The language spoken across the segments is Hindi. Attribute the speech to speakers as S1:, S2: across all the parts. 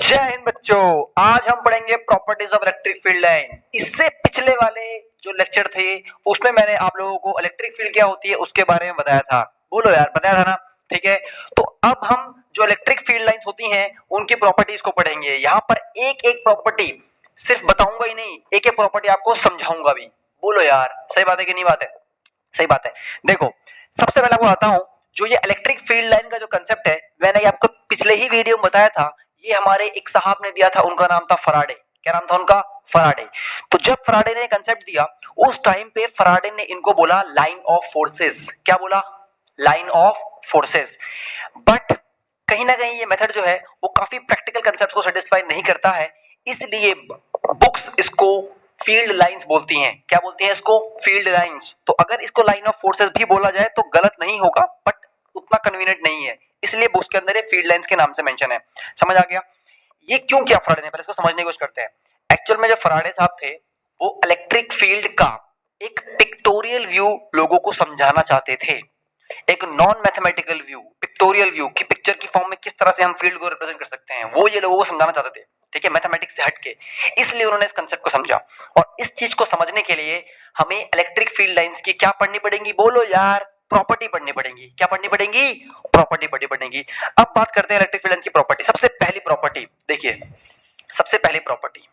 S1: जय हिंद बच्चों, आज हम पढ़ेंगे properties of electric field line. इससे पिछले वाले जो लेक्चर थे उसमें मैंने आप लोगों को इलेक्ट्रिक फील्ड क्या होती है उसके बारे में बताया था। बोलो यार, बताया था ना? ठीक है, तो अब हम जो इलेक्ट्रिक फील्ड लाइंस होती हैं उनकी प्रॉपर्टीज को पढ़ेंगे। यहाँ पर एक एक प्रॉपर्टी सिर्फ बताऊंगा ही नहीं, एक एक प्रॉपर्टी आपको समझाऊंगा भी। बोलो यार, सही बात है कि नहीं बात है? सही बात है। देखो, सबसे पहले आपको आता हूं, जो ये इलेक्ट्रिक फील्ड लाइन का जो कंसेप्ट है, मैंने आपको पिछले ही वीडियो में बताया था। ये हमारे एक साहब ने दिया था, उनका नाम था फराडे। क्या नाम था उनका? फराडे। तो जब फराडे ने कंसेप्ट दिया, उस टाइम पे फराडे ने इनको बोला लाइन ऑफ फोर्सेस। क्या बोला? Line of forces. बट कहीं ना कहीं ये मेथड जो है वो काफी प्रैक्टिकल कंसेप्ट को सेटिस्फाई नहीं करता है, इसलिए बुक्स इसको फील्ड लाइंस बोलती हैं। क्या बोलती हैं इसको? Field lines. तो अगर इसको लाइन ऑफ फोर्सेस भी बोला जाए तो गलत नहीं होगा, बट उतना कन्वीनियंट नहीं है, इसलिए बुक्स के अंदर ये फील्ड लाइंस के नाम से मेंशन है। समझ आ गया? ये क्यों किया फराडे ने, पहले इसको समझने की कोशिश करते हैं। एक्चुअल में जो फराडे साहब थे वो इलेक्ट्रिक फील्ड का एक पिक्टोरियल व्यू लोगों को समझाना चाहते थे। एक non mathematical view, pictorial view की पिक्चर की फॉर्म में किस तरह से हम फील्ड को रिप्रेजेंट कर सकते हैं, वो ये लोगों को समझाना चाहते थे। ठीक है, मैथमेटिक्स से हटके। इसलिए उन्होंने इस कंसेप्ट को समझा, और इस चीज को समझने के लिए हमें इलेक्ट्रिक फील्ड लाइंस की क्या पढ़नी पड़ेगी? बोलो यार, प्रॉपर्टी पढ़नी पड़ेगी। क्या पढ़नी पड़ेगी? प्रॉपर्टी पढ़नी पड़ेगी। अब बात करते हैं इलेक्ट्रिक फील्ड लाइन की प्रॉपर्टी। सबसे पहली प्रॉपर्टी देखिए, सबसे पहली प्रॉपर्टी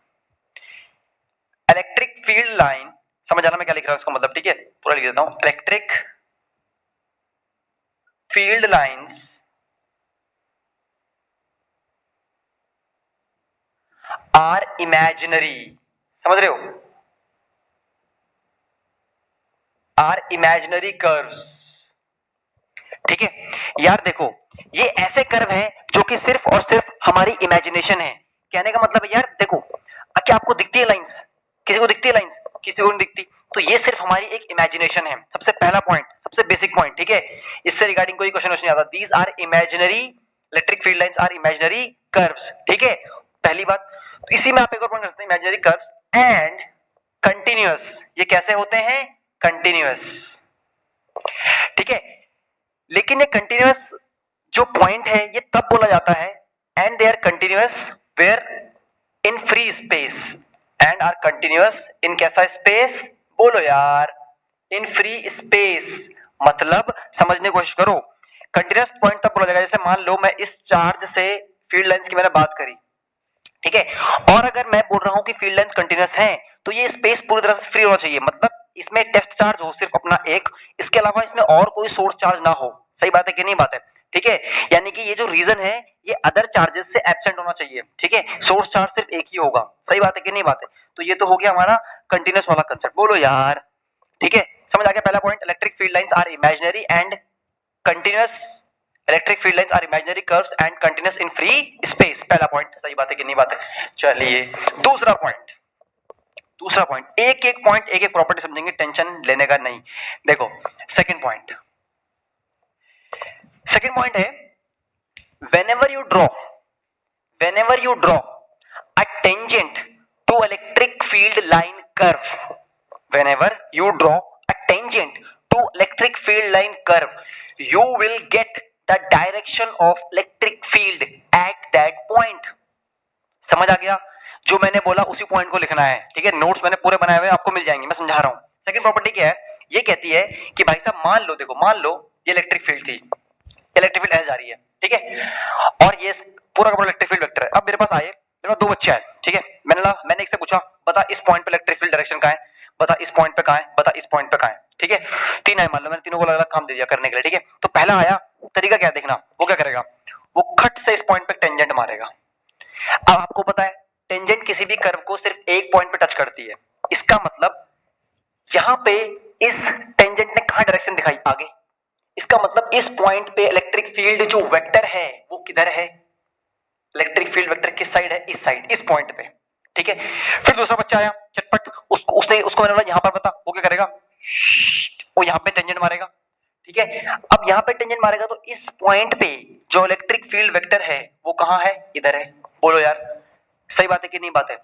S1: इलेक्ट्रिक फील्ड लाइन। समझ आना मैं क्या लिख रहा हूं इसका मतलब? ठीक है, पूरा लिख देता हूं। Electric field lines are imaginary. समझ रहे हो? Are imaginary curves. ठीक है यार, देखो ये ऐसे कर्व हैं जो कि सिर्फ और सिर्फ हमारी इमेजिनेशन है। कहने का मतलब है यार, देखो क्या आपको दिखती है लाइंस? किसी को दिखती है लाइंस? किसी को नहीं दिखती। तो ये सिर्फ हमारी एक इमेजिनेशन है। सबसे पहला पॉइंट, सबसे बेसिक पॉइंट। ठीक है, इससे रिगार्डिंग कोई क्वेश्चन नहीं आता। These are imaginary, electric field lines are imaginary curves. ठीक है, पहली बात। तो इसी में आप एक और पॉइंट करते हैं, इमेजिनरी कर्व्स एंड कंटिन्यूअस। ये कैसे होते हैं? कंटिन्यूअस। ठीक है, लेकिन ये कंटिन्यूअस जो पॉइंट है ये तब बोला जाता है, and they are continuous where in free space. And are continuous in कैसा स्पेस? बोलो यार, इन फ्री स्पेस। मतलब समझने की कोशिश करो, कंटिन्यूअस पॉइंट तब बोला जाएगा जैसे मान लो मैं इस चार्ज से फील्ड लाइंस की मैंने बात करी। ठीक है, और अगर मैं बोल रहा हूं कि फील्ड लाइंस कंटिन्यूअस है तो ये स्पेस पूरी तरह से फ्री होना चाहिए। मतलब इसमें टेस्ट चार्ज हो सिर्फ अपना एक, इसके अलावा इसमें और कोई सोर्स चार्ज ना हो। सही बात है कि नहीं बात है? ठीक है, यानी कि ये जो रीजन है ये अदर चार्जेस से एब्सेंट होना चाहिए। ठीक है, सोर्स चार्ज सिर्फ एक ही होगा। सही बात है कि नहीं बात है? तो ये तो हो गया हमारा कंटिन्यूअस वाला कंसेप्ट। बोलो यार, ठीक है, समझ आ गया पहला point. Electric field lines are imaginary and continuous. Electric field lines are imaginary curves and continuous in free space. पहला पॉइंट। सही बात है कि नहीं बात है? चलिए दूसरा पॉइंट। दूसरा पॉइंट, एक एक पॉइंट एक एक प्रॉपर्टी समझेंगे, टेंशन लेने का नहीं। देखो सेकंड पॉइंट, सेकंड पॉइंट है whenever you draw a tangent to electric field line curve, whenever you draw a tangent to electric field line curve, you will get the direction of electric field at that point. समझ आ गया? जो मैंने बोला उसी पॉइंट को लिखना है। ठीक है, नोट्स मैंने पूरे बनाए हुए हैं, आपको मिल जाएंगे, मैं समझा रहा हूं। सेकंड प्रॉपर्टी क्या है? ये कहती है कि भाई साहब मान लो, देखो मान लो ये इलेक्ट्रिक फील्ड थी, इलेक्ट्रिक फील्ड ऐसे जा रही है। ठीक है, और ये पूरा का पूरा इलेक्ट्रिक फील्ड वेक्टर है। अब मेरे पास आए, मेरे पास दो बच्चे आए। ठीक है, मैंने एक से पूछा बता इस पॉइंट पे इलेक्ट्रिक फील्ड डायरेक्शन कहां है, बता इस पॉइंट पे कहां है, बता इस पॉइंट पे कहां है। ठीक है, तीन आए मान लो, मैंने तीनों को अलग अलग काम दे दिया करने के लिए। ठीक है, तो पहला आया, तरीका क्या देखना, वो क्या करेगा, वो खट से इस पॉइंट पे टेंजेंट मारेगा। अब आपको पता है टेंजेंट किसी भी कर्व को सिर्फ एक पॉइंट पे टच करती है। इसका मतलब यहां पे इस टेंजेंट ने कहां डायरेक्शन दिखाई? आगे। इसका मतलब इस पॉइंट पे इलेक्ट्रिक फील्ड जो वेक्टर है वो किधर है? इलेक्ट्रिक फील्ड वेक्टर किस साइड है? इस साइड, इस पॉइंट पे। ठीक है, फिर दूसरा बच्चा आया चटपट, उसको मैंने बोला यहां पर बता, वो क्या करेगा, वो यहां पे टेंजेंट मारेगा। ठीक है, अब यहां पे टेंजेंट मारेगा तो इस पॉइंट पे जो इलेक्ट्रिक फील्ड वेक्टर है वो कहां है? इधर है। बोलो यार, सही बात है कि नहीं बात है?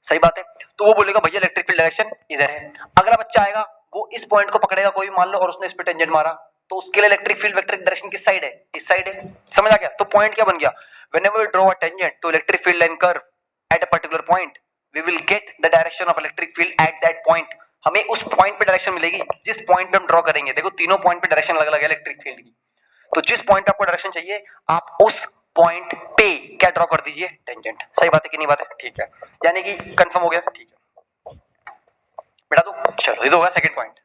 S1: सही बात है। तो वो बोलेगा भैया इलेक्ट्रिक फील्ड डायरेक्शन इधर है। अगला बच्चा आएगा, वो इस पॉइंट को पकड़ेगा कोई मान लो, और उसने इस पे टेंजेंट मारा, तो उसके लिए इलेक्ट्रिक फील्ड वेक्टर की डायरेक्शन किस साइड है? इस साइड है। समझ आ गया? तो पॉइंट क्या बन गया, whenever we draw a tangent to electric field line curve at a particular point, we will get the direction of electric field at that point. हमें उस पॉइंट पे डायरेक्शन मिलेगी जिस पॉइंट पे हम ड्रॉ करेंगे। देखो तीनों पॉइंट पे डायरेक्शन अलग अलग है इलेक्ट्रिक फील्ड की, तो जिस पॉइंट पे आपको डायरेक्शन चाहिए आप उस पॉइंट पे क्या ड्रॉ कर दीजिए, टेंजेंट। सही बात है कि नहीं बात है? ठीक है, यानी कि कंफर्म हो गया। ठीक है बेटा, तो चलो ये तो होगा सेकंड पॉइंट।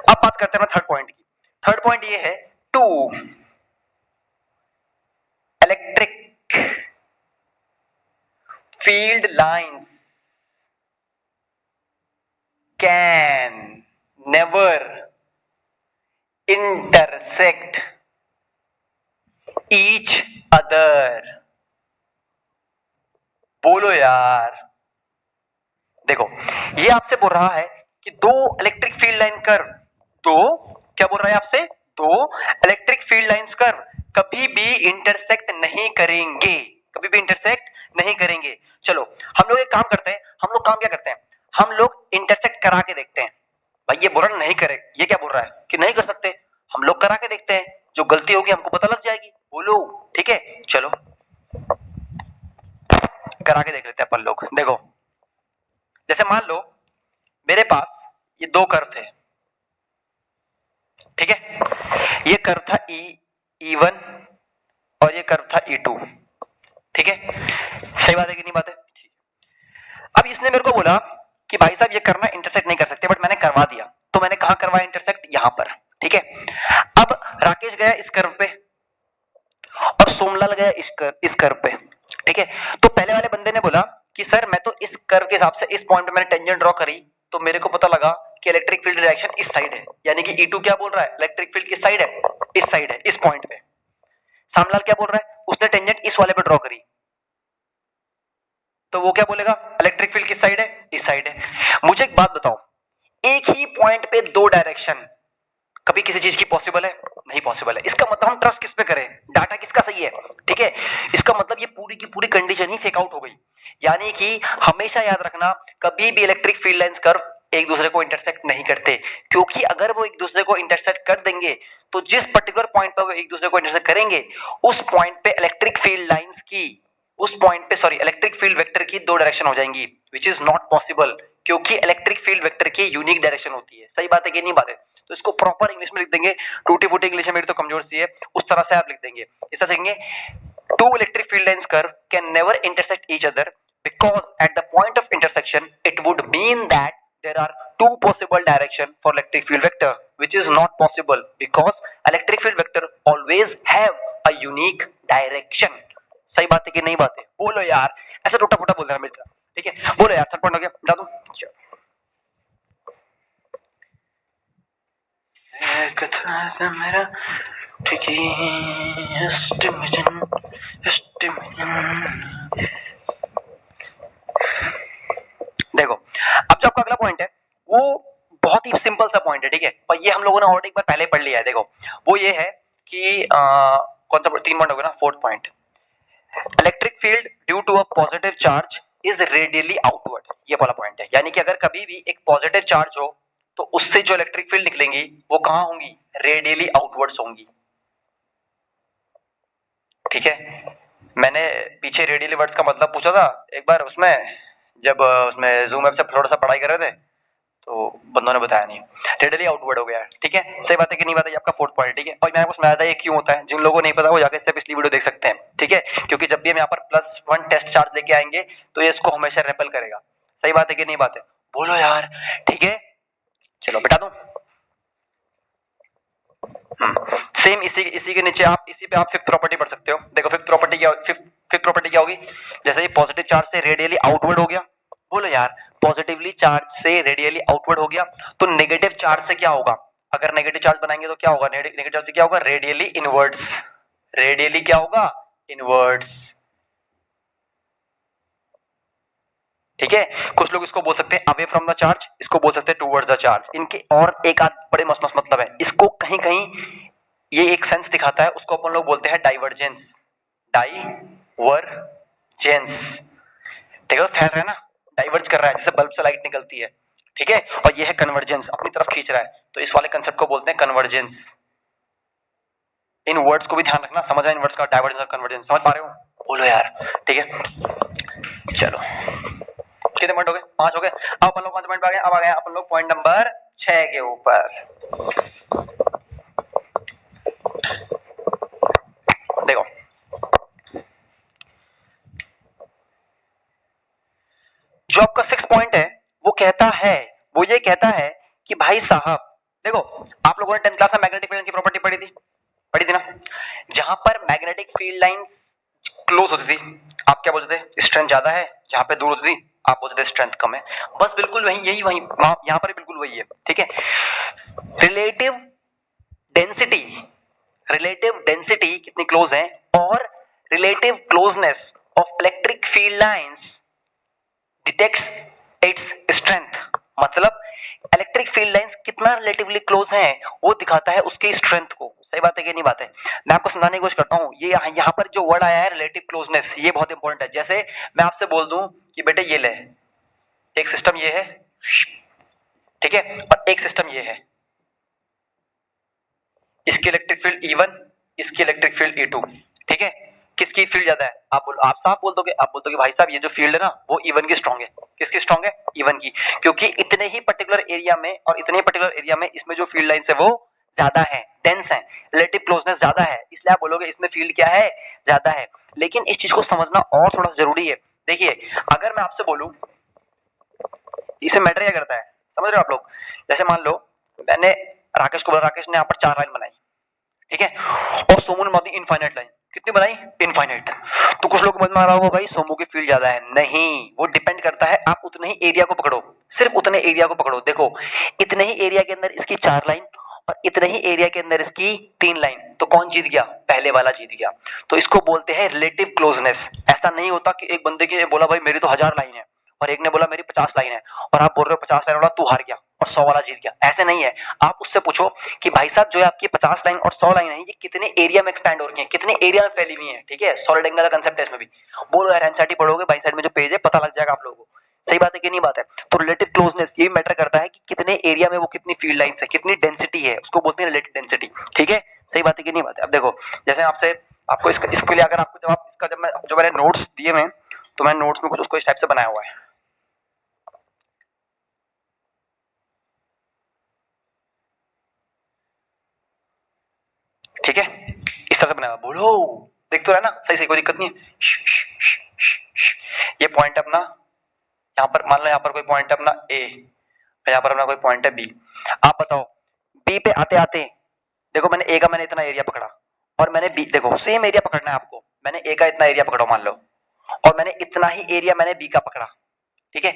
S1: अब बात करते हैं थर्ड पॉइंट की। थर्ड पॉइंट ये है, two electric field lines can never intersect each other। बोलो यार, देखो ये आपसे बोल रहा है कि दो इलेक्ट्रिक फील्ड लाइन कर्व, दो क्या बोल रहा है आपसे, दो इलेक्ट्रिक फील्ड लाइंस कर्व कभी भी इंटरसेक्ट नहीं करेंगे, कभी भी इंटरसेक्ट नहीं करेंगे। चलो हम लोग एक काम करते हैं, हम लोग काम क्या करते हैं, हम लोग इंटरसेक्ट करा के देखते हैं। भाई ये बोल रहा नहीं करे, ये क्या बोल रहा है कि नहीं कर सकते, हम लोग करा के देखते हैं, जो गलती होगी हमको पता लग जाएगी। बोलो ठीक है, चलो करा के देख लेते हैं अपन लोग। देखो जैसे मान लो मेरे पास ये दो कर्व थे, ठीक है, ये कर्व था E1 और ये कर्व था E2, ठीक है, सही बात है कि नहीं बात है? अब इसने मेरे को बोला कि भाई साहब ये करना इंटरसेक्ट नहीं कर सकते, बट मैंने करवा दिया। तो मैंने कहां करवाया इंटरसेक्ट, यहां पर, ठीक है। अब राकेश गया इस कर्व पे और सोमलाल गया इस कर्व पे, ठीक है। तो पहले वाले बंदे ने बोला कि सर मैं तो इस कर्व के हिसाब से इस पॉइंट पे मैंने टेंजेंट ड्रॉ करी, तो मेरे को पता लगा कि इलेक्ट्रिक फील्ड डायरेक्शन इस साइड है, यानी कि E2 क्या बोल रहा है, इलेक्ट्रिक फील्ड किस साइड है, इस साइड है, इस पॉइंट पे। सोमलाल क्या बोल रहा है, उसने टेंजेंट इस वाले पे ड्रॉ करी, तो वो क्या बोलेगा, इलेक्ट्रिक फील्ड किस साइड है, इस साइड है। मुझे एक बात बताओ, एक ही पॉइंट पे दो डायरेक्शन कभी किसी चीज की पॉसिबल है, नहीं पॉसिबल है। इसका मतलब हम ट्रस्ट किस पे करें, डाटा किसका सही है, ठीक है। इसका मतलब ये पूरी की पूरी कंडीशन ही फेक आउट हो गई। यानी कि हमेशा याद रखना, कभी भी इलेक्ट्रिक फील्ड लाइंस कर्व एक दूसरे को इंटरसेक्ट नहीं करते, क्योंकि अगर वो एक दूसरे को इंटरसेक्ट कर देंगे तो जिस पर्टिकुलर पॉइंट पर वो एक दूसरे को इंटरसेक्ट करेंगे उस पॉइंट पे इलेक्ट्रिक फील्ड लाइंस की, उस पॉइंट पे सॉरी इलेक्ट्रिक फील्ड वेक्टर की दो डायरेक्शन हो जाएंगी, विच इज नॉट पॉसिबल, क्योंकि इलेक्ट्रिक फील्ड वेक्टर की यूनिक डायरेक्शन होती है। सही बात है कि नहीं बात है? तो इसको प्रॉपर इंग्लिश में लिख देंगे, टूटी फूटी इंग्लिश में मेरी तो कमजोर सी है, उस तरह से आप लिख देंगे। इस तरह देंगे, two electric field lines curve can never intersect each other because at the point of intersection it would mean that there are two possible direction for electric field vector, which is not possible because electric field vector always have a unique direction। सही बात है कि नहीं बात है? बोलो यार, ऐसा टूटा फूटा बोल रहा है मेरे तरफ, ठीक है। बोलो यार, थर्ड पॉइंट हो गया, बता दो। मेरा ठीक है, देखो अब जो आपका अगला पॉइंट है वो बहुत ही सिंपल सा पॉइंट है, ठीक है, और ये हम लोगों ने ऑलरेडी एक बार पहले पढ़ लिया है। देखो वो ये है कि कौन सा तीन पॉइंट होगा ना, fourth point, electric field due to a positive charge is radially outward, ये वाला पॉइंट है। यानी कि अगर कभी भी एक पॉजिटिव चार्ज हो तो उससे जो इलेक्ट्रिक फील्ड निकलेंगी वो कहां होंगी, रेडियली आउटवर्ड्स होंगी, ठीक है। मैंने पीछे रेडियली वर्ड्स का मतलब पूछा था एक बार उसमें, जब उसमें जूम ऐप से थोड़ा सा पढ़ाई कर रहे थे तो बंदों ने बताया नहीं, रेडियली आउटवर्ड हो गया, ठीक है। सही बात है कि नहीं बात है? ये आपका फोर्थ पॉइंट, ठीक है। और मैंने आपको समझाया था ये क्यों होता है, जिन लोगों को नहीं पता वो जाकर पिछली वीडियो देख सकते हैं, ठीक है। क्योंकि जब भी हम यहाँ पर +1 टेस्ट चार्ज लेके आएंगे तो ये इसको हमेशा रेपेल करेगा। सही बात है कि नहीं बात है? बोलो यार, ठीक है, चलो बेटा दूं। सेम इसी के नीचे आप इसी पे आप फिफ्थ प्रॉपर्टी पढ़ सकते हो। देखो फिफ्थ प्रॉपर्टी क्या होगी, जैसे ये पॉजिटिव चार्ज से रेडियली आउटवर्ड हो गया, बोलो यार, पॉजिटिवली चार्ज से रेडियली आउटवर्ड हो गया, तो नेगेटिव चार्ज से क्या होगा, अगर नेगेटिव चार्ज बनाएंगे तो क्या होगा, नेगेटिव चार्ज से क्या होगा, रेडियली इनवर्ड्स, रेडियली क्या होगा, इनवर्ड्स, ठीक है। कुछ लोग इसको बोल सकते हैं अवे फ्रॉम द चार्ज, इसको बोल सकते हैं टुवर्ड्स द चार्ज, इनके और एक आध बड़े मस्त मस्त मतलब है। इसको कहीं कहीं ये एक सेंस दिखाता है, उसको अपन लोग बोलते हैं डाइवर्जेंस, डाइवर्जेंस, देखो फैल रहा है ना, डाइवर्ज कर रहा है, जैसे बल्ब से लाइट निकलती है, ठीक है। और ये है कन्वर्जेंस, अपनी तरफ खींच रहा है, तो इस वाले कंसेप्ट को बोलते हैं कन्वर्जेंस। इन वर्ड्स को भी ध्यान रखना, समझना इन वर्ड्स का डाइवर्जेंस और कन्वर्जेंस, समझ पा रहे हो? बोलो यार, ठीक है। चलो कितने पॉइंट हो गए? 5 हो गए। अब अपन लोग 5 पॉइंट पे आ गए। अब आ गए अपन लोग पॉइंट नंबर 6 के ऊपर। देखो जो आपका 6 पॉइंट है वो कहता है, वो ये कहता है कि भाई साहब देखो, आप लोगों ने 10th क्लास में मैग्नेटिक फील्ड की प्रॉपर्टी पढ़ी थी ना, जहां पर मैग्नेटिक फील्ड लाइन क्लोज होती थी आप क्या बोलते थे? स्ट्रेंथ ज्यादा है। जहां पे दूर होती थी आप बोलते थे स्ट्रेंथ कम है। बस बिल्कुल वही, यही वही यहां पर बिल्कुल वही है, ठीक है। रिलेटिव डेंसिटी, रिलेटिव डेंसिटी कितनी क्लोज है और relative closeness of electric field lines detects its strength, मतलब इलेक्ट्रिक फील्ड लाइंस कितना रिलेटिवली क्लोज है वो दिखाता है उसकी स्ट्रेंथ को। सही बात है कि नहीं बात है? मैं आपको समझाने की कोशिश करता हूं। ये यहाँ पर जो वर्ड आया है रिलेटिव क्लोजनेस, ये बहुत इंपॉर्टेंट है। जैसे मैं आपसे बोल दूं कि बेटे ये ले, एक सिस्टम ये है, ठीक है, और एक सिस्टम ये है, इसकी इलेक्ट्रिक फील्ड E1, इसकी इलेक्ट्रिक फील्ड E2, ठीक है। किसकी फील्ड ज्यादा है? आप साफ बोल दोगे, आप बोल दोगे भाई साहब ये जो फील्ड है ना वो E1 की स्ट्रांग है। किसकी स्ट्रांग है? E1 की, क्योंकि इतने ही पर्टिकुलर एरिया में और इतने ही पर्टिकुलर एरिया में इसमें जो फील्ड लाइंस है वो ज्यादा है, डेंस है, रिलेटिव क्लोजनेस ज्यादा है, इसलिए आप बोलोगे इसमें फील्ड क्या है? ज्यादा है। लेकिन इस चीज को समझना और थोड़ा जरूरी है। देखिए अगर मैं आपसे बोलूं, इसे मैटर क्या करता है, समझ रहे हो आप लोग? जैसे मान लो मैंने राकेश को बोला, राकेश ने यहाँ पर 4 लाइन बनाई, ठीक है, और सोमू ने बना दी इनफाइनाइट लाइन। कितनी बनाई? इनफाइनाइट। तो कुछ लोग समझ में आ रहा होगा भाई सोमू की फील्ड ज्यादा है। नहीं, वो डिपेंड करता है, आप उतने ही एरिया को पकड़ो, सिर्फ उतने एरिया को पकड़ो। देखो इतने ही एरिया के अंदर इसकी 4 लाइन और इतने ही एरिया के अंदर इसकी 3 लाइन, तो कौन जीत गया? पहले वाला जीत गया। तो इसको बोलते हैं रिलेटिव क्लोजनेस। ऐसा नहीं होता कि एक बंदे की बोला भाई मेरी तो 1000 लाइन है और एक ने बोला मेरी 50 लाइन है और आप बोल रहे हो 50 लाइन वाला तू हार गया और 100 वाला जीत गया। ऐसे नहीं है। आप उससे पूछो कि भाई साहब जो है आपकी 50 लाइन और 100 लाइन है ये कितने एरिया में एक्सपैंड हो रही है, कितने एरिया में फैली हुई है, ठीक है। सॉलिड एंगल का कांसेप्ट है इसमें भी। बोलो यार एनसीईआरटी पढ़ोगे, बाई साइड में जो पेज है पता लग जाएगा आप लोगों को। सही बात है कि नहीं बात है? तो रिलेटिव क्लोजनेस ये मैटर करता है कि कितने एरिया में वो कितनी फील्ड लाइंस है, कितनी डेंसिटी है, उसको बोलते हैं रिलेटिव डेंसिटी, ठीक है। सही बात है कि नहीं बात है? अब देखो जैसे आपसे आपको इसके लिए अगर आपको जवाब इसका जब मैंने नोट्स दिए हैं तो मैंने नोट्स में कुछ उसको इस टाइप से बनाया हुआ है, ठीक है, इस तरह से बनाया। बोलो देख तो रहा है ना सही से, कोई दिक्कत नहीं है। ये पॉइंट अपना यहाँ पर मान लो, यहाँ पर कोई पॉइंट है अपना ए, यहाँ पर अपना कोई पॉइंट है बी। आप बताओ बी पे आते आते देखो मैंने ए का मैंने इतना एरिया पकड़ा और मैंने बी, देखो सेम एरिया पकड़ना है आपको। मैंने ए का इतना एरिया पकड़ा मान लो और मैंने इतना ही एरिया मैंने बी का पकड़ा, ठीक है।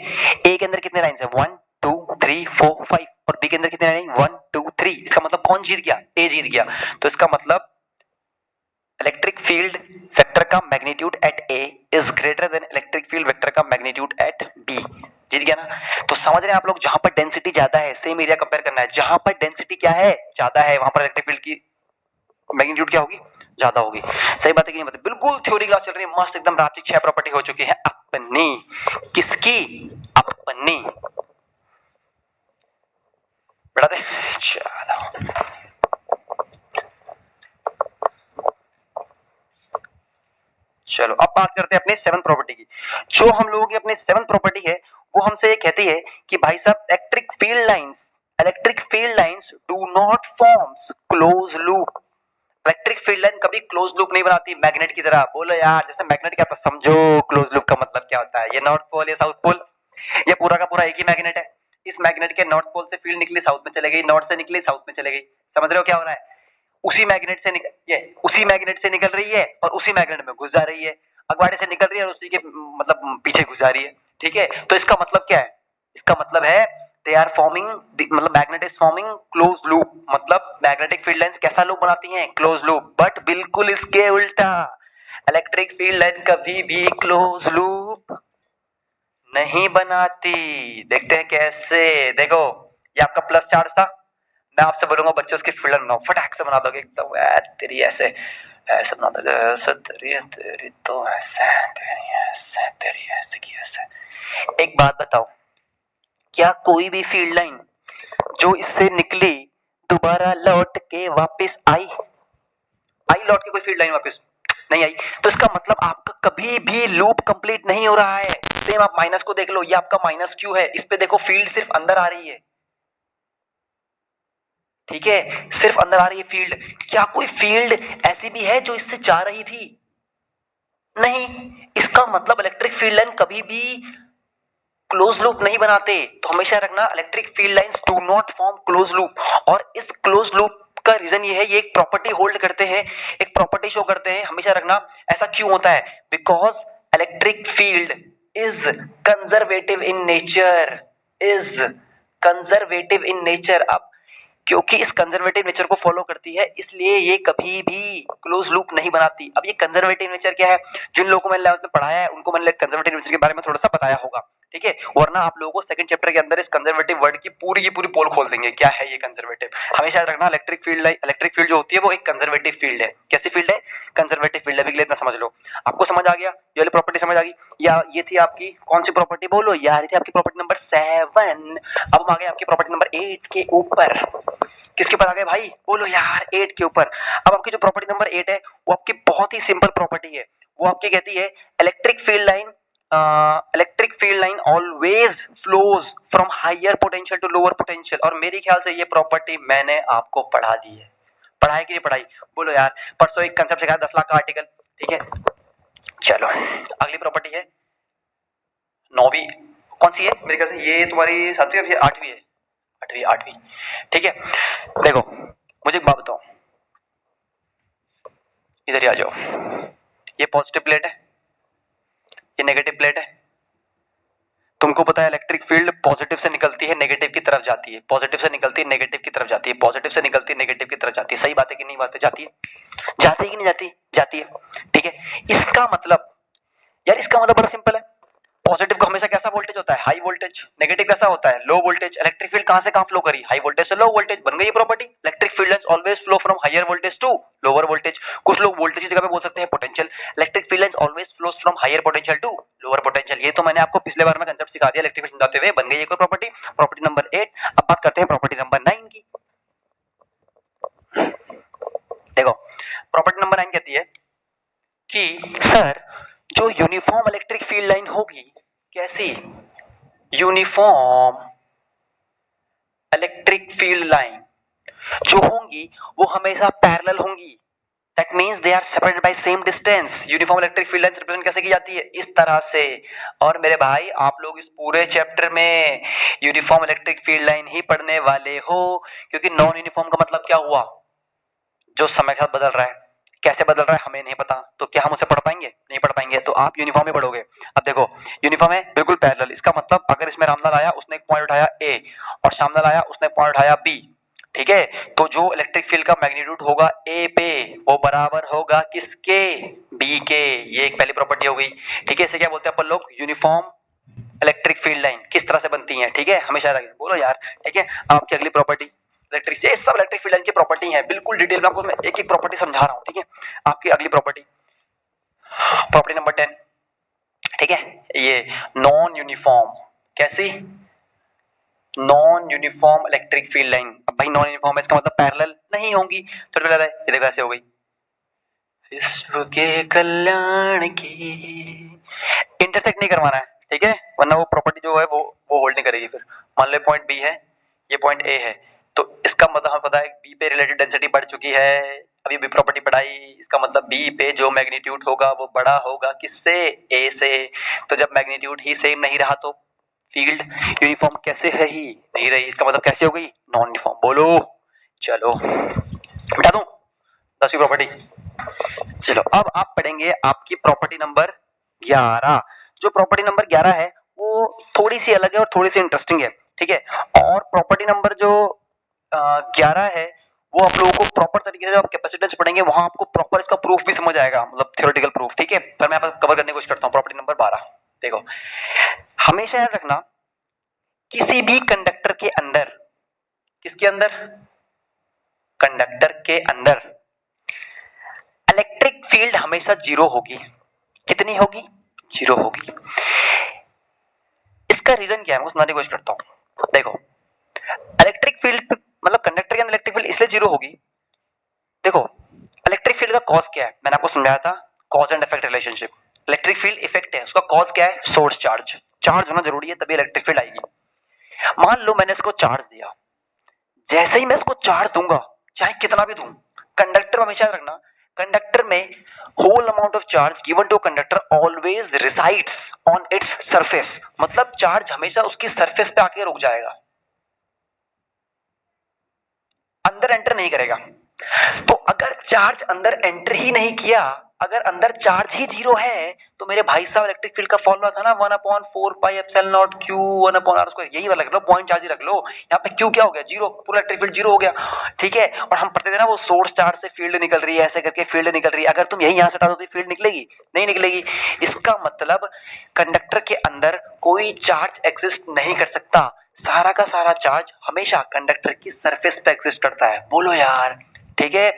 S1: ए के अंदर कितने लाइन है? 1 2 3 4 5 और बी के अंदर कितने लाइन? 1 2 3। इसका मतलब कौन जीत गया? ए जीत गया। तो इसका मतलब इलेक्ट्रिक फील्ड वेक्टर का magnitude at A is greater than electric field vector का मैग्नीट्यूड एट बी। जीत गया ना? तो समझ रहे हैं आप लोग, जहां पर डेंसिटी ज्यादा है सेम एरिया कंपेयर करना है, जहां पर डेंसिटी क्या है? ज्यादा है, वहां पर इलेक्ट्रिक फील्ड की मैग्नीट्यूड क्या होगी? ज्यादा होगी। सही बात है कि नहीं? मतलब बिल्कुल थ्योरी क्लास चल रही है मस्त एकदम। रात की 6 प्रॉपर्टी हो चुकी है अपनी। किसकी? अपनी। बढ़ा दे चलो। चलो अब बात करते हैं अपने 7th प्रॉपर्टी की। जो हम लोगों की अपनी 7th प्रॉपर्टी है वो हमसे ये कहती है कि भाई साहब electric field lines do not forms close loop. Electric field line कभी क्लोज लूप नहीं बनाती मैग्नेट की तरह। बोलो यार जैसे मैग्नेट क्या, समझो क्लोज लूप का मतलब क्या होता है। ये नॉर्थ पोल या साउथ पोल, ये पूरा का पूरा एक ही मैग्नेट है। इस मैग्नेट के नॉर्थ पोल से फील्ड निकली साउथ में चले गई, नॉर्थ से निकली साउथ में चले गई। समझ रहे हो क्या हो रहा है? उसी मैग्नेट से निकल रही है और उसी मैग्नेट में घुस जा रही है। अगवाड़े से निकल रही है और उसी के मतलब पीछे घुस जा रही है, ठीक है। तो इसका मतलब क्या है? इसका मतलब है दे आर फॉर्मिंग, मतलब magnet is forming close loop. मतलब मैग्नेटिक फील्ड लाइंस कैसा लूप बनाती हैं? Close loop. बट बिल्कुल इसके उल्टा इलेक्ट्रिक फील्ड लाइन कभी भी क्लोज लूप नहीं बनाती। देखते हैं कैसे। देखो ये आपका प्लस चार्ज था, मैं आपसे बोलूंगा बच्चों उसकी फील्ड बनाओ, फटाक से बना दोगे एकदम। तेरी ऐसे ऐसे बना दोगे, ऐसे तेरी तो ऐसे तेरी ऐसे की ऐसे। एक बात बताओ, क्या कोई भी फील्ड लाइन जो इससे निकली दोबारा लौट के वापस आई? लौट के कोई फील्ड लाइन वापस नहीं आई, तो इसका मतलब आपका कभी भी लूप कंप्लीट नहीं हो रहा है। सेम आप माइनस को देख लो, ये आपका माइनस क्यू है, इस पे देखो फील्ड सिर्फ अंदर आ रही है, ठीक है, सिर्फ अंदर आ रही है फील्ड। क्या कोई फील्ड ऐसी भी है जो इससे जा रही थी? नहीं। इसका मतलब इलेक्ट्रिक फील्ड लाइन कभी भी क्लोज लूप नहीं बनाते। तो हमेशा रखना electric field lines do not form close loop. और इस क्लोज लूप का रीजन ये है, ये एक प्रॉपर्टी होल्ड करते हैं, एक प्रॉपर्टी शो करते हैं। हमेशा रखना ऐसा क्यों होता है, because electric field is conservative in nature, is conservative in nature. अब क्योंकि इस कंजर्वेटिव नेचर को फॉलो करती है, इसलिए ये कभी भी क्लोज लूप नहीं बनाती। अब ये कंजर्वेटिव नेचर क्या है, जिन लोगों को मैंने 11th में पढ़ाया है उनको मैंने कंजर्वेटिव नेचर के बारे में थोड़ा सा बताया होगा, ठीक है। वरना आप लोगों को सेकंड चैप्टर के अंदर इस कंजर्वेटिव वर्ड की पूरी पोल खोल देंगे, क्या है ये कंजर्वेटिव। हमेशा याद रखना इलेक्ट्रिक फील्ड जो होती है वो एक कंजर्वेटिव फील्ड है। कैसी फील्ड है? कंजर्वेटिव फील्ड है। इतना समझ लो, आपको समझ आ गया, ये वाली प्रॉपर्टी समझ आ गई। या ये थी आपकी कौन सी प्रॉपर्टी, बोलो यार, ये थी आपकी प्रॉपर्टी नंबर 7। अब हम आ गए आपकी प्रॉपर्टी नंबर 8 के ऊपर। किसके ऊपर आ गए भाई, बोलो यार, 8 के ऊपर। अब आपकी जो प्रॉपर्टी नंबर 8 है वो आपकी बहुत ही सिंपल प्रॉपर्टी है। वो आपकी कहती है electric field line always flows from higher potential to lower potential. और मेरे ख्याल से ये प्रॉपर्टी मैंने आपको पढ़ा दी है। पढ़ाई की नहीं पढ़ाई, बोलो यार। परसों एक कंसेप्ट सिखाया 10 लाख का आर्टिकल, ठीक है। चलो अगली प्रॉपर्टी है 9वीं। कौन सी है? मेरे ख्याल से ये तुम्हारी 7वीं या 8वीं है, 8वीं, ठीक है। देखो मुझे एक बात बताओ, इधर ही आ जाओ। ये पॉजिटिव प्लेट है, ये नेगेटिव प्लेट है। तुमको पता है इलेक्ट्रिक फील्ड पॉजिटिव से निकलती है नेगेटिव की तरफ जाती है, पॉजिटिव से निकलती है नेगेटिव की तरफ जाती है, पॉजिटिव से निकलती है नेगेटिव की तरफ जाती है। सही बात है कि नहीं बात है? जाती है, जाती है कि नहीं जाती? जाती है, ठीक है। इसका मतलब यार, इसका मतलब बड़ा सिंपल है। पॉजिटिव का हमेशा कैसा वोल्टेज होता है? High voltage. नेगेटिव कैसा होता है? Low voltage. इलेक्ट्रिक फील्ड कहां से कहां फ्लो करी? हाई वोल्टेज से लो वोल्टेज। बन गई ये property. Electric field lines always flow from higher voltage to lower voltage. कुछ लोग वोल्टेज की जगह पे बोल सकते हैं potential. Electric field lines always flows from higher potential to lower potential. ये तो मैंने आपको पिछले बार में कांसेप्ट सिखा दिया इलेक्ट्रिक फील्ड समझाते हुए। बन गई एक और प्रॉपर्टी, प्रॉपर्टी नंबर 8। अब बात करते हैं प्रॉपर्टी नंबर 9 की। देखो प्रॉपर्टी नंबर 9 कहती है कि सर जो यूनिफॉर्म इलेक्ट्रिक फील्ड लाइन होगी, कैसी? यूनिफॉर्म इलेक्ट्रिक फील्ड लाइन जो होंगी वो हमेशा पैरेलल होंगी। That means they are separated by same distance. Uniform electric field line represent कैसे की जाती है? इस तरह से। और मेरे भाई आप लोग इस पूरे चैप्टर में यूनिफॉर्म इलेक्ट्रिक फील्ड लाइन ही पढ़ने वाले हो, क्योंकि नॉन यूनिफॉर्म का मतलब क्या हुआ? जो समय के साथ बदल रहा है। कैसे बदल रहा है हमें नहीं पता, तो क्या हम उसे पढ़ पाएंगे? नहीं पढ़ पाएंगे। तो आप यूनिफॉर्म ही पढ़ोगे। अब देखो यूनिफॉर्म है बिल्कुल पैरेलल। इसका मतलब अगर इसमें रामलाल आया, उसने एक पॉइंट उठाया ए, और श्यामलाल आया, उसने पॉइंट उठाया बी, ठीक है। तो जो इलेक्ट्रिक फील्ड का मैग्नीट्यूड होगा ए पे, वो बराबर होगा किसके? बी के। ये एक पहली प्रॉपर्टी हो गई, ठीक है। इसे क्या बोलते हैं अपन लोग? Uniform electric field line. किस तरह से बनती है, ठीक है, हमेशा बोलो यार, ठीक है। आपकी अगली प्रॉपर्टी इलेक्ट्रिक, ये सब इलेक्ट्रिक फील्ड लाइन की प्रॉपर्टी है, बिल्कुल डिटेल में आपको मैं एक एक प्रॉपर्टी समझा रहा हूं, ठीक है। आपकी अगली प्रॉपर्टी, प्रॉपर्टी नंबर 10, ठीक है। ये नॉन यूनिफॉर्म, कैसी? Non uniform electric field line. अब भाई नॉन यूनिफॉर्म है, इसका मतलब पैरेलल नहीं होंगी। तो ये देखो ऐसे हो गई, विश्व के कल्याण की। इंटरसेक्ट नहीं करवाना है, ठीक है, वरना वो प्रॉपर्टी जो है वो होल्ड नहीं करेगी। फिर मान लो पॉइंट बी है, ये पॉइंट ए है, तो इसका मतलब हमें पता है बी पे रिलेटिव डेंसिटी बढ़ चुकी है। अभी बी प्रॉपर्टी पढ़ाई, इसका मतलब बी पे जो मैग्नीट्यूड होगा वो बड़ा होगा किससे? ए से। तो जब मैग्नीट्यूड ही सेम नहीं रहा तो फील्ड यूनिफॉर्म कैसे है? ही नहीं रही। इसका मतलब कैसे हो गई? Non uniform. बोलो चलो बता दूं 10वीं प्रॉपर्टी। चलो अब आप पढ़ेंगे आपकी प्रॉपर्टी नंबर 11। जो प्रॉपर्टी नंबर 11 है वो थोड़ी सी अलग है और थोड़ी सी इंटरेस्टिंग है, ठीक है। और प्रॉपर्टी नंबर जो 11 है वो आप लोगों को प्रॉपर तरीके से, आप कैपेसिटेंस पढ़ेंगे वहां आपको प्रॉपर इसका प्रूफ भी समझ आएगा, मतलब थ्योरेटिकल प्रूफ, ठीक है। पर मैं आपको कवर करने की कोशिश करता हूँ। प्रॉपर्टी नंबर 12 देखो, हमेशा याद रखना किसी भी कंडक्टर के अंदर, किसके अंदर? कंडक्टर के अंदर इलेक्ट्रिक फील्ड हमेशा जीरो होगी। कितनी होगी? जीरो होगी। इसका रीजन क्या है मैं सुनाने की कोशिश करता हूं। देखो इलेक्ट्रिक फील्ड मतलब कंडक्टर के अंदर इलेक्ट्रिक फील्ड इसलिए जीरो होगी। देखो इलेक्ट्रिक फील्ड फील्ड का कॉज क्या है? मैंने आपको समझाया था cause and effect relationship. Electric field effect है, उसका कॉज क्या है? Source charge. चार्ज होना जरूरी है तभी इलेक्ट्रिक फील्ड आएगी। मान लो मैंने इसको चार्ज दिया, जैसे ही मैं इसको चार्ज दूंगा, चाहे कितना भी दूं, कंडक्टर हमेशा रखना, कंडक्टर में whole amount of charge given to conductor always resides on its surface. मतलब चार्ज हमेशा उसकी सरफेस पे आके रुक जाएगा, अंदर एंटर नहीं करेगा। तो अगर चार्ज अंदर एंटर ही नहीं किया, अगर अंदर चार्ज ही जीरो है, तो मेरे भाई साहब इलेक्ट्रिक फील्ड का फॉर्मूला था ना 1/4πε0 q 1/r², यही वाला रख लो, पॉइंट चार्ज ही रख लो। यहाँ पे q क्या हो गया? जीरो, पूरा इलेक्ट्रिक फील्ड जीरो हो गया। ठीक है, और हम पढ़ते थे ना वो सोर्स चार्ज से फील्ड निकल रही है, ऐसे करके फील्ड निकल रही है। अगर तुम यही यहाँ से हटा दो तो फील्ड निकलेगी? नहीं निकलेगी। इसका मतलब कंडक्टर के अंदर कोई चार्ज एग्जिस्ट नहीं कर सकता, सारा का सारा चार्ज हमेशा कंडक्टर की सरफेस पे एग्जिस्ट करता है। बोलो यार, ठीक है,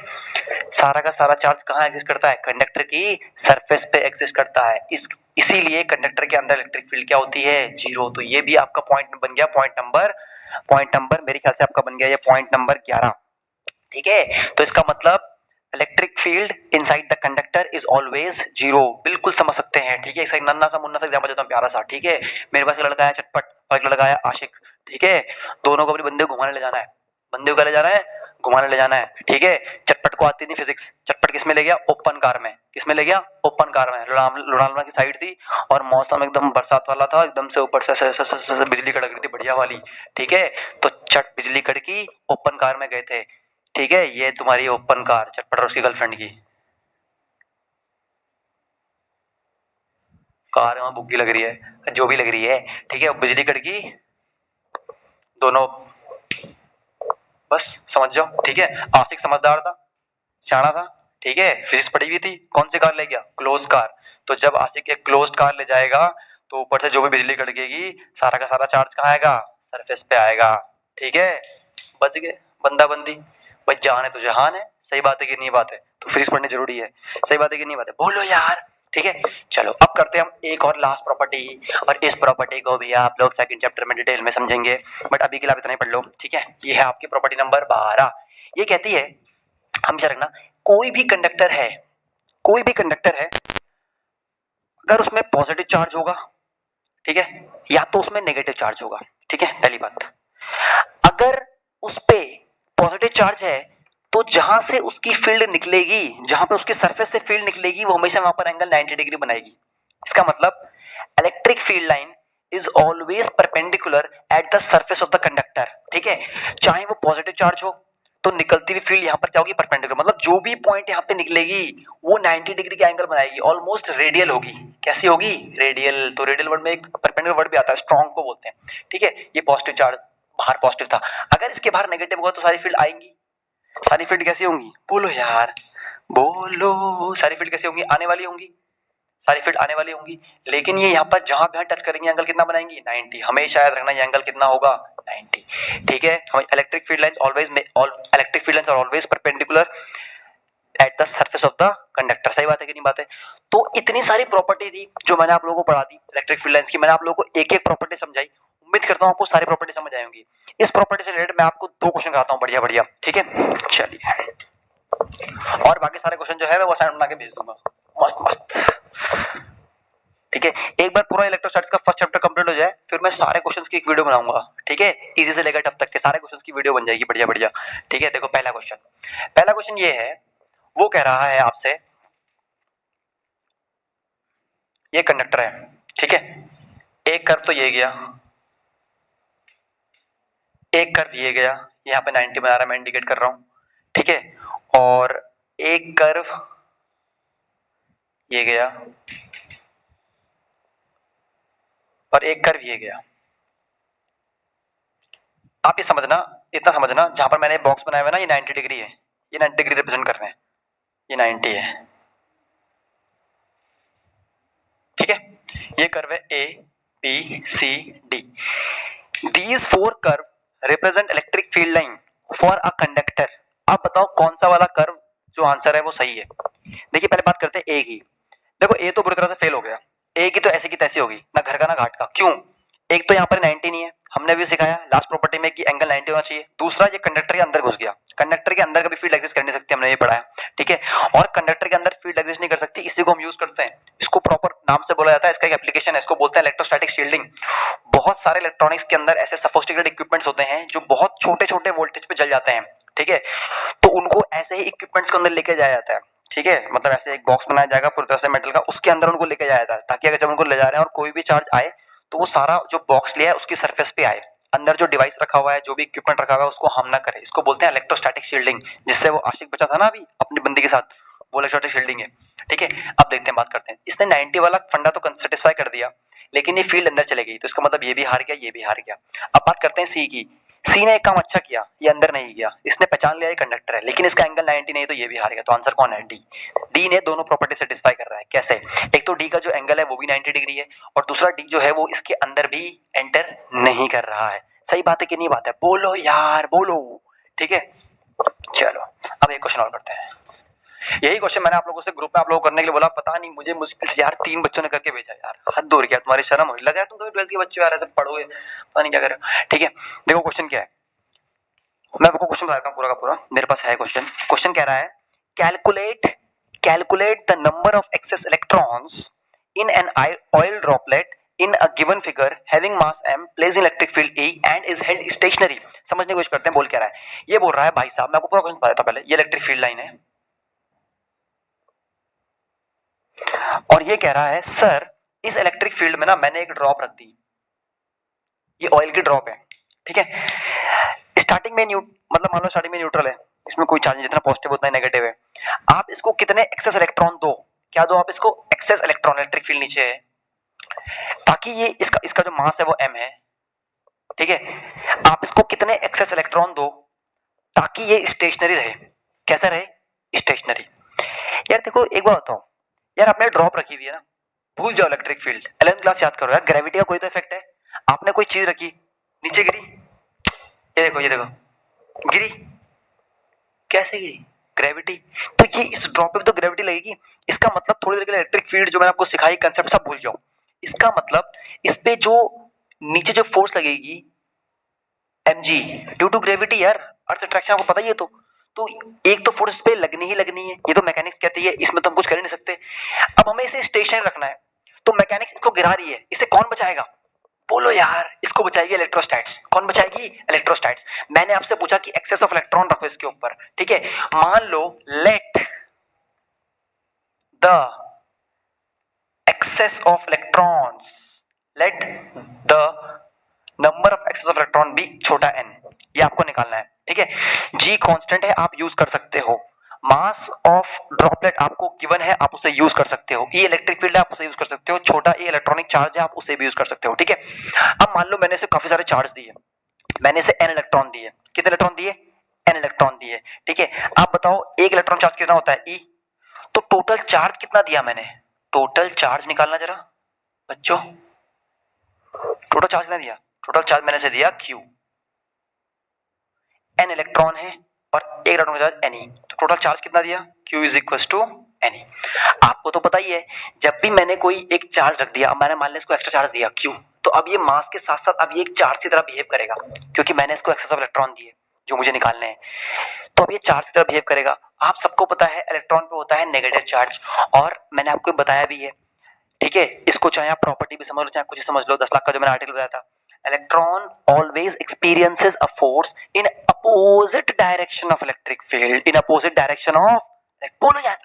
S1: सारा का सारा चार्ज कहाँ एग्जिस्ट करता है? कंडक्टर की सरफेस पे एग्जिस्ट करता है। इसीलिए कंडक्टर के अंदर इलेक्ट्रिक फील्ड क्या होती है? जीरो। तो ये भी आपका पॉइंट बन गया, पॉइंट नंबर मेरे ख्याल से आपका बन गया ये पॉइंट नंबर 11। ठीक है, तो इसका मतलब electric field inside the conductor is always zero. बिल्कुल समझ सकते हैं। ठीक है, एक नन्ना सा मुन्ना सा एग्जांपल देता हूं प्यारा सा। ठीक है, मेरे पास एक लड़का है चटपट और एक लड़का है आशिक। ठीक है, दोनों को अपने बंदे को घुमाने ले जाना है। बंदे को ले जाना है? घुमाने ले जाना है। ठीक है, चटपट को आती नहीं फिजिक्स, चटपट किस में ले गया? ओपन कार में। किस में ले गया? ओपन कार में। लोनावला की साइड थी और मौसम एकदम बरसात वाला था, एकदम से ऊपर से बिजली कड़क रही थी बढ़िया वाली। ठीक है, तो चट बिजली कड़की, ओपन कार में गए थे। ठीक है, ये तुम्हारी ओपन कार चटपट और उसकी गर्लफ्रेंड की कार, वहां बुग्गी लग रही है, जो भी लग रही है। ठीक है, बिजली कड़की, दोनों बस समझ जाओ। ठीक है, आशिक समझदार था, शाना था। ठीक है, फिजिक्स पढ़ी हुई थी। कौन सी कार ले गया? Close car. तो जब आशिक एक क्लोज कार ले जाएगा तो ऊपर से जो भी बिजली कड़केगी, सारा का सारा चार्ज कहाँ आएगा? सरफेस पे आएगा। ठीक है, बच गए बंदा बंदी। भाई जान है तो जहान है। सही बात है कि नहीं बात है? तो फिजिक्स पढ़नी जरूरी है। सही बात है कि नहीं बात है? बोलो यार। ठीक है, चलो अब करते हैं हम एक और लास्ट प्रॉपर्टी, और इस प्रॉपर्टी को भी आप लोग सेकंड चैप्टर में डिटेल में समझेंगे, बट अभी के लिए आप इतना ही पढ़ लो। ठीक है, ये है आपकी प्रॉपर्टी नंबर 12। ये कहती है, हमेशा रखना, कोई भी कंडक्टर है, कोई भी कंडक्टर है, अगर उसमें पॉजिटिव चार्ज होगा, ठीक है, या तो उसमें नेगेटिव चार्ज होगा। ठीक है, पहली बात, अगर उस पे पॉजिटिव चार्ज है तो जहां से उसकी फील्ड निकलेगी, जहां पे उसकी सरफेस से फील्ड निकलेगी, वो हमेशा वहां पर एंगल 90 डिग्री बनाएगी। इसका मतलब electric field line is always perpendicular at the surface of the conductor. ठीक है, चाहे वो पॉजिटिव चार्ज हो तो निकलती हुई फील्ड यहाँ पर क्या होगी? परपेंडिकुलर। मतलब जो भी पॉइंट यहाँ पे निकलेगी वो 90 डिग्री का एंगल बनाएगी, ऑलमोस्ट रेडियल होगी। कैसी होगी? रेडियल। तो रेडियल वर्ड में एक परपेंडिकुलर वर्ड भी आता है, स्ट्रॉन्ग को बोलते हैं। ठीक है, ये पॉजिटिव चार्ज बाहर पॉजिटिव था, अगर इसके बाहर नेगेटिव होगा तो सारी फील्ड आएंगी। सारी फील्ड कैसी होंगी? बोलो यार, बोलो, सारी फील्ड कैसी होंगी? आने वाली होंगी, सारी फील्ड आने वाली होंगी। लेकिन ये यहाँ पर जहां भी टच करेंगे एंगल कितना बनाएंगी? 90। हमेशा याद रखना ये एंगल कितना होगा? 90। ठीक है, electric field lines always perpendicular at the surface of the conductor. सही बात है कि नहीं बात है? तो इतनी सारी प्रॉपर्टी थी जो मैंने आप लोगों को पढ़ा दी इलेक्ट्रिक फील्ड लाइंस की। मैंने आप लोगों को एक एक प्रॉपर्टी समझाई, उम्मीद करता हूं आपको सारी प्रॉपर्टी समझ आई होंगी। इस प्रॉपर्टी से रिलेटेड मैं आपको 2 क्वेश्चन कराता हूं बढ़िया बढ़िया। ठीक है, चलिए, और बाकी सारे क्वेश्चन जो है मैं वो असाइनमेंट बना के भेज दूंगा मस्त मस्त। ठीक है, एक बार पूरा इलेक्ट्रोस्टैटिक्स का फर्स्ट चैप्टर कंप्लीट हो जाए, फिर मैं सारे क्वेश्चंस की एक वीडियो बनाऊंगा। ठीक है, इजी से लेकर टफ तक के सारे क्वेश्चंस की वीडियो बन जाएगी बढ़िया बढ़िया। ठीक है, देखो पहला क्वेश्चन ये है, वो कह रहा है आपसे, ये कंडक्टर है। ठीक है, एक कर्व तो ये गया, एक कर्व ये गया, यहाँ पे 90 बना रहा, मैं इंडिकेट कर रहा हूं। ठीक है, और एक कर्व ये गया और एक कर्व ये गया। आप ये समझना, इतना समझना, जहां पर मैंने बॉक्स बनाया हुआ ना, ये 90 डिग्री है, ये 90 डिग्री रिप्रेजेंट कर रहे हैं, ये 90 है। ठीक है, ये कर्व है A B C D. These 4 curve represent electric field line for a conductor. आप बताओ कौन सा वाला कर्व जो आंसर है वो सही है? देखिए पहले बात करते हैं ए की। देखो ए तो बुरी तरह से फेल हो गया, ए की तो ऐसी की तैसी होगी, ना घर का ना घाट का। क्यों? एक तो यहाँ पर 90 नहीं है, हमने भी सिखाया लास्ट प्रॉपर्टी में कि एंगल 90 होना चाहिए। दूसरा, ये कंडक्टर के अंदर घुस गया, कंडक्टर के अंदर कभी फील्ड एग्जिस्ट कर नहीं सकती, हमने ये पढ़ा है, ठीक है। और कंडक्टर के अंदर फील्ड एग्जिस्ट नहीं कर सकती, इसी को हम यूज करते हैं, इसको प्रॉपर नाम से बोला जाता है, इसका एक एप्लीकेशन है, इसको बोलते हैं इलेक्ट्रोस्टैटिक शील्डिंग। बहुत सारे इलेक्ट्रॉनिक्स के अंदर ऐसे सोफिस्टिकेटेड इक्विपमेंट्स होते हैं जो बहुत छोटे छोटे वोल्टेज पे जल जाते हैं, ठीक है, तो उनको ऐसे ही इक्विपमेंट्स के अंदर लेके जाया जाता है, ठीक है, मतलब ऐसे एक बॉक्स बनाया जाएगा पूरी तरह से मेटल का, उसके अंदर उनको लेके जाया जाता है, ताकि अगर जब उनको ले जा रहे हैं और कोई भी चार्ज आए तो वो सारा जो बॉक्स लिया है उसकी सरफेस पे आए, अंदर जो डिवाइस रखा हुआ है, जो भी इक्विपमेंट रखा हुआ है उसको हम ना करें, इसको बोलते हैं इलेक्ट्रोस्टैटिक शील्डिंग। जिससे वो आशिक बचा था ना अभी अपनी बंदी के साथ, वो इलेक्ट्रोस्टैटिक शील्डिंग है, ठीक है। अब देखते हैं, बात करते हैं, इसने 90 वाला फंडा तो सेटिस्फाई कर दिया, लेकिन ये फील्ड अंदर चले गई, तो इसका मतलब ये भी हार गया, ये भी हार गया। अब बात करते हैं सी की। सी ने एक काम अच्छा किया, ये अंदर नहीं गया, इसने पहचान लिया ये कंडक्टर है, लेकिन इसका एंगल 90 नहीं, तो ये भी हार गया। तो आंसर कौन है? डी। डी ने दोनों प्रॉपर्टी सेटिस्फाई कर रहा है। कैसे? एक तो डी का जो एंगल है वो भी 90 डिग्री है, और दूसरा डी जो है वो इसके अंदर भी एंटर नहीं कर रहा है। सही बात है कि नहीं बात है? बोलो यार, बोलो, ठीक है। चलो अब एक क्वेश्चन और करते हैं। यही क्वेश्चन मैंने आप लोगों से ग्रुप में आप लोगों को करने के लिए बोला, पता नहीं मुझे मुश्किल से यार 3 बच्चों ने करके भेजा यार, हद हो गया, तुम्हारी शर्म हो लगा, तुम तो 12th के बच्चे आ रहे थे, पढ़ोगे पता नहीं क्या कर रहे हो, ठीक है। देखो क्वेश्चन क्या है, मैं आपको क्वेश्चन बताता हूँ पूरा का पूरा, मेरे पास है क्वेश्चन। क्वेश्चन कह रहा है, calculate the number of excess electrons in an oil droplet in a given figure having mass m plays in electric field E and is held stationary। समझने की कोशिश करते हैं, बोल क्या रहा है। ये बोल रहा है भाई साहब, मैं आपको पूरा क्वेश्चन बताता हूं पहले। ये इलेक्ट्रिक फील्ड लाइन है और ये कह रहा है सर इस इलेक्ट्रिक फील्ड में ना मैंने एक ड्रॉप रख दी, ये ऑयल की ड्रॉप है, ठीक है। स्टार्टिंग में मतलब मान लो स्टार्टिंग में न्यूट्रल है, इसमें कोई चार्ज नहीं, जितना पॉजिटिव उतना ही नेगेटिव है। आप इसको कितने एक्सेस इलेक्ट्रॉन दो, क्या दो आप इसको? एक्सेस इलेक्ट्रॉन, इलेक्ट्रिक फील्ड नीचे है, ताकि ये इसका जो मास है वो m है, ठीक है। आप इसको कितने एक्सेस इलेक्ट्रॉन दो ताकि ये स्टेशनरी रहे। कैसा रहे? स्टेशनरी। यार देखो एक बात बताओ, यार आपने ड्रॉप रखी हुई है ना, भूल जाओ इलेक्ट्रिक फील्ड, 11th क्लास याद करो यार, ग्रेविटी का कोई तो इफेक्ट है। आपने कोई चीज रखी, नीचे गिरी, ये देखो गिरी, कैसे गिरी? ग्रेविटी। तो ये इस ड्रॉप पे तो ग्रेविटी लगेगी, इसका मतलब थोड़ी देर के लिए इलेक्ट्रिक फील्ड जो मैंने आपको सिखाई कंसेप्ट सब भूल जाओ। इसका मतलब इस पे जो नीचे जो फोर्स लगेगी mg ड्यू टू ग्रेविटी, यार अर्थ अट्रैक्शन आपको पता ही है। तो एक तो फोर्स पे लगनी ही लगनी है, ये तो मैकेनिक्स कहती है, इसमें तो हम कुछ कर ही नहीं सकते। अब हमें इसे स्टेशन रखना है, तो मैकेनिक्स इसको गिरा रही है, इसे कौन बचाएगा? बोलो यार, इसको बचाएगी इलेक्ट्रोस्टैट्स। कौन बचाएगी? इलेक्ट्रोस्टैट्स। मैंने आपसे पूछा कि एक्सेस ऑफ इलेक्ट्रॉन रखो इसके ऊपर, ठीक है। मान लो let the excess of electrons, let the number of excess of electron be छोटा n, ये आपको निकालना है, ठीक है। g कांस्टेंट है, आप यूज कर सकते हो। मास ऑफ ड्रॉपलेट आपको गिवन है, आप उसे यूज कर सकते हो। ये इलेक्ट्रिक फील्ड है, आप उसे यूज कर सकते हो। छोटा ए इलेक्ट्रॉनिक चार्ज है, आप उसे भी यूज कर सकते हो, ठीक है। अब मान लो मैंने इसे काफी सारे चार्ज दिए, मैंने इसे n इलेक्ट्रॉन दिए। कितने इलेक्ट्रॉन दिए? n इलेक्ट्रॉन दिए, ठीक है। आप बताओ एक इलेक्ट्रॉन चार्ज कितना होता है? e। तो टोटल चार्ज कितना दिया मैंने? टोटल चार्ज निकालना जरा बच्चों, टोटल चार्ज कितना दिया? टोटल चार्ज मैंने से दिया q, n इलेक्ट्रॉन है और एक इलेक्ट्रॉन का चार्ज ne, तो टोटल चार्ज कितना दिया? q is equal to ne। आपको तो पता ही है, जब भी मैंने कोई एक चार्ज रख दिया, मैंने मान लिया इसको एक्स्ट्रा चार्ज दिया q, तो अब ये मास के साथ साथ अब ये एक चार्ज की तरह बिहेव करेगा, क्योंकि मैंने इसको एक्सेस ऑफ इलेक्ट्रॉन दिए जो मुझे निकालने हैं, तो अब ये चार्ज की तरह बिहेव करेगा। आप सबको पता है इलेक्ट्रॉन पे होता है नेगेटिव चार्ज, और मैंने आपको बताया भी है, ठीक है। इसको चाहे आप प्रॉपर्टी भी समझ लो चाहे कुछ समझ लो, 10 लाख का जो मैंने आर्टिकल बताया था, electron always experiences a force in opposite direction of electric field, in opposite direction of, बोलो यार,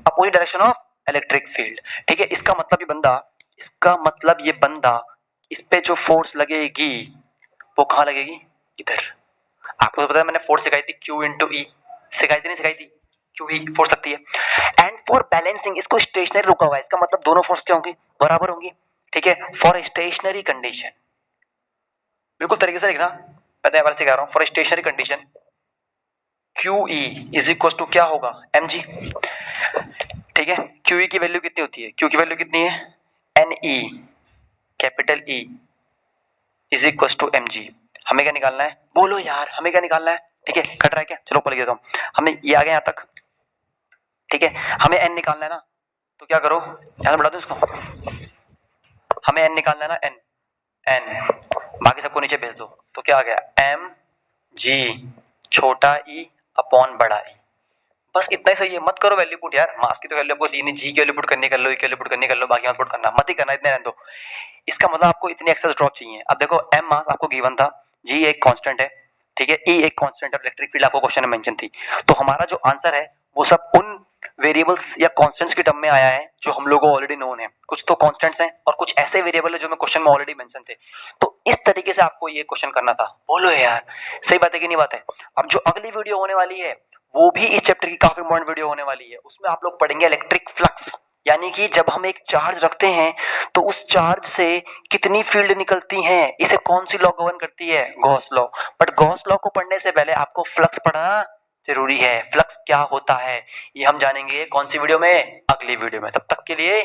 S1: opposite direction of electric field, ठीक है। इसका मतलब ये बंदा इस पे जो फोर्स लगेगी वो कहां लगेगी? इधर। आपको तो पता है मैंने फोर्स सिखाई थी Q इंटू ई, सिखाई थी नहीं सिखाई थी? Q ई फोर्स लगती है। एंड फॉर बैलेंसिंग, इसको स्टेशनरी रुका हुआ है, इसका मतलब दोनों फोर्स क्या होंगी? बराबर होंगी, ठीक है। फॉर स्टेशनरी कंडीशन, बिल्कुल तरीके से लिखना, मैं बार सिखा रहा हूं। For stationary condition Q E is equal to क्या होगा? mg, ठीक है। Q ई की वैल्यू कितनी होती है? Q की वैल्यू कितनी है? Ne, capital E is equal to mg। हमें क्या निकालना है? बोलो यार, हमें क्या निकालना है? ठीक है, कट रहा है क्या? चलो ऊपर लिख देता हूं, हमें ये आ गया यहां तक, ठीक है। हमें n निकालना है ना, तो क्या करो, यहां से बढ़ा दो इसको, हमें n निकालना है ना, n बाकी सबको नीचे भेज दो, तो क्या आ गया? mg छोटा ई अपॉन बड़ा ई, बस इतना ही सही है। मत करो वैल्यू पुट यार, मास की तो वैल्यू आपको दी नहीं, जी की वैल्यू पुट करनी कर लो, ई की वैल्यू पुट करनी कर लो, बाकी मत पुट करना, मत ही करना, इतने रहने दो। इसका मतलब आपको इतनी एक्सेस ड्रॉप चाहिए। अब देखो एम मास आपको गिवन था, जी एक कांस्टेंट है, ठीक है, ई एक कांस्टेंट है, इलेक्ट्रिक फील्ड आपको क्वेश्चन में मेंशन थी, तो हमारा जो आंसर है वो सब उन वेरिएबल्स या कांस्टेंट्स के टर्म में आया है जो हम लोगों को ऑलरेडी नोन है। कुछ तो कांस्टेंट्स हैं और कुछ ऐसे वेरिएबल है जो मैं क्वेश्चन में ऑलरेडी मेंशन थे। तो इस तरीके से आपको ये क्वेश्चन करना था। बोलो यार सही बात है कि नहीं बात है। अब जो अगली वीडियो होने वाली है वो भी इस चैप्टर की काफी इंपॉर्टेंट वीडियो होने वाली है। उसमें आप लोग पढ़ेंगे इलेक्ट्रिक फ्लक्स, यानी कि जब हम एक चार्ज रखते हैं तो उस चार्ज से कितनी फील्ड निकलती हैं, इसे कौन सी लॉ गवर्न करती है, Gauss law. But Gauss law को पढ़ने से पहले आपको फ्लक्स पढ़ना जरूरी है। फ्लक्स क्या होता है ये हम जानेंगे कौन सी वीडियो में, अगली वीडियो में। तब तक के लिए